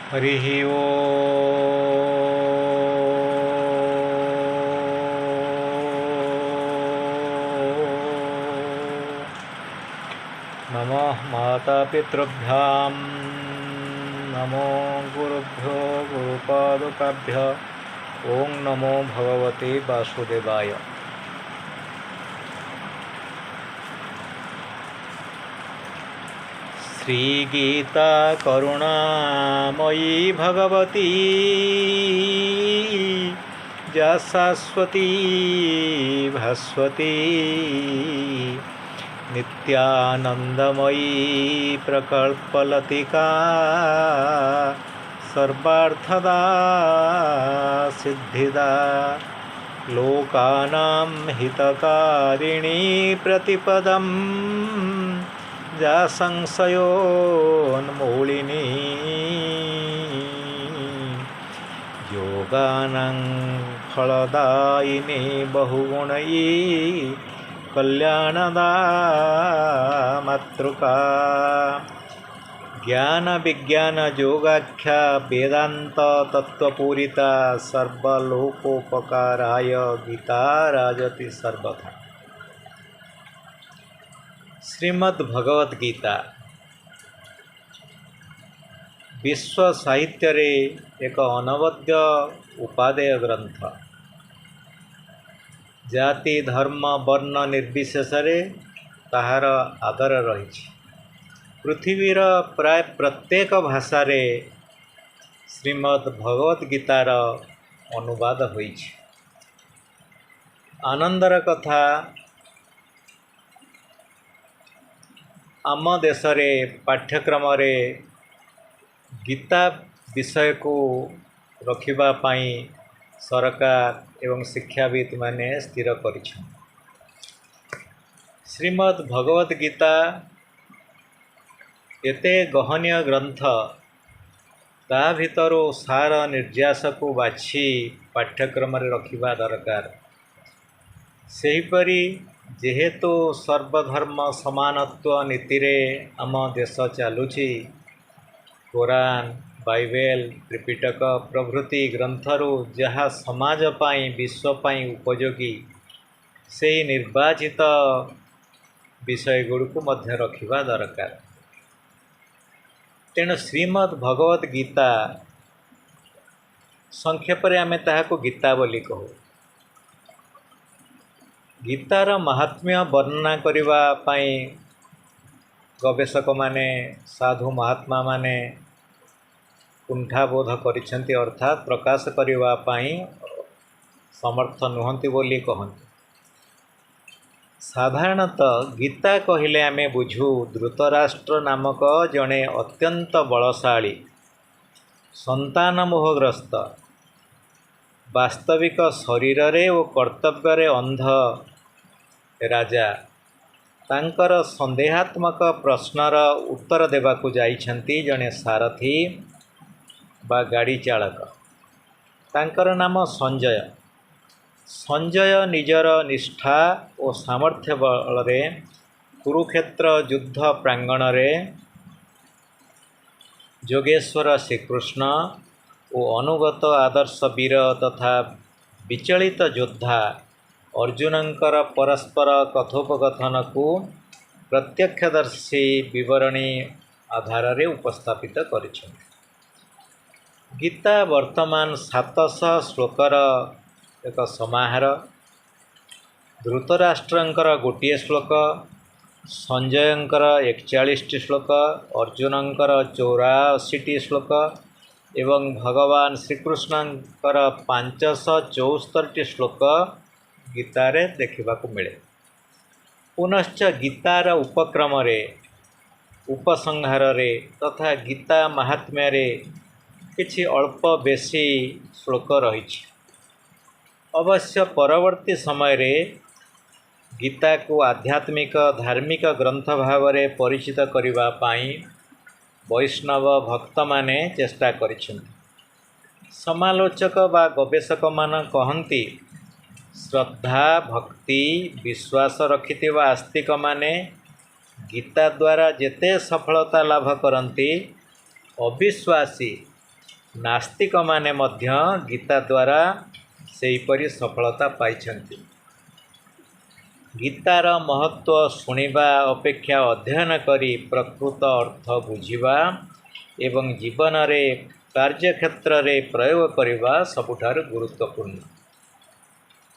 हरिः नमः मातापितृभ्यां नमो गुरुभ्यो गुरुपादुकाभ्य ॐ नमो भगवते वासुदेवाय। श्रीगीता करुणामयी भगवती या शाश्वती भास्वती नित्यानन्दमयी प्रकल्पलतिका सर्वार्थदा सिद्धिदा लोकानां हितकारिणी प्रतिपदम् जा संशयोन्मूलिनी योगानां फलदायिनी बहुगुणयी कल्याणदा मातृका ज्ञान विज्ञान योगाख्या वेदांत तत्वपूरिता सर्वलोकोपकाराय गीता राजति सर्वथा। श्रीमद् भगवद गीता विश्व साहित्य रे एक अनवद्य उपादेय ग्रंथ। जाति धर्म वर्ण निर्विशेष ताहार आदर रही। पृथ्वीर प्राय प्रत्येक भाषा रे श्रीमद् भगवद गीतार अनुवाद होई। आनंदर कथा आम देश रे पाठ्यक्रम रे गीता विषय को रखिबा पाई सरकार एवं शिक्षाविद माने स्थिर करिछन। श्रीमद् भगवद गीता एते गहनीय ग्रंथ ता भितरो सार निर्यास को बाछि पाठ्यक्रम रे रखिबा दरकार। सेहिपरि जेहेतु सर्वधर्म समानत्व नीति रे आम देश चलुछि, कुरान बाइबेल त्रिपिटक प्रभृति ग्रंथरु जहाँ समाज पाई विश्व पाई उपयोगी से निर्वाचित विषय गुड़िक मध्य रखिबा दरकार। तेणु श्रीमद् भगवद गीता संक्षेप रे आमे ताहाको गीता बोली कहू। गीतार महात्म्य वर्णना करिबा पाई गवेषक माने साधु महात्मा माने कुंठाबोध करिसेंती, अर्थात प्रकाश करिबा पाई समर्थ नुहंती बोली कहंती। साधारणतः गीता कहिले आमे बुझू धृतराष्ट्र नामक जणे अत्यंत बलशाली संतान मोहग्रस्त वास्तविक शरीर रे और कर्तव्य रे अंध राजा तांकर संदेहात्मक प्रश्नर उत्तर देवाकू जाइछंती जणे सारथी बा गाड़ी चालक। तांकर नाम संजय। संजय निजर निष्ठा और सामर्थ्य बल रे कुरुक्षेत्र युद्ध प्रांगण रे जोगेश्वर श्रीकृष्ण और अनुगत आदर्श वीर तथा विचलित योद्धा अर्जुनंकर परस्पर कथोपकथन को प्रत्यक्षदर्शी विवरणी आधार रे उपस्थापित करिछन्ति। गीता वर्तमान 700 श्लोकर एक समाहार। धृतराष्ट्रंकर गोटे श्लोक, संजयंकर 41 श्लोक, अर्जुनंकर 84 श्लोक एवं भगवान श्रीकृष्णंकर 574 श्लोक गीतारे देखिबाकू मिले। पुनश्च गीतार उपक्रम रे उपसंहार रे तथा गीता महात्म्य रे किछि अल्प बेसी श्लोक रही। अवश्य परवर्ती समय रे गीता को आध्यात्मिक धार्मिक ग्रंथ भाव रे परिचित करिबा पाई वैष्णव भक्त माने चेष्टा करिछन्ति। समालोचक बा गवेषक मान कहन्ति श्रद्धा भक्ति विश्वास रखिथिबा आस्तिक माने गीता द्वारा जेते सफलता लाभ करती अविश्वासी नास्तिकमाने मध्य गीता द्वारा सेहीपरि सफलता पाइछन्ति। गीतार महत्व शुणिबा अपेक्षा अध्ययन करी प्रकृत अर्थ बुझिबा एवं जीवन रे कार्यक्षेत्र रे प्रयोग करने सबुठार गुरुत्वपूर्ण।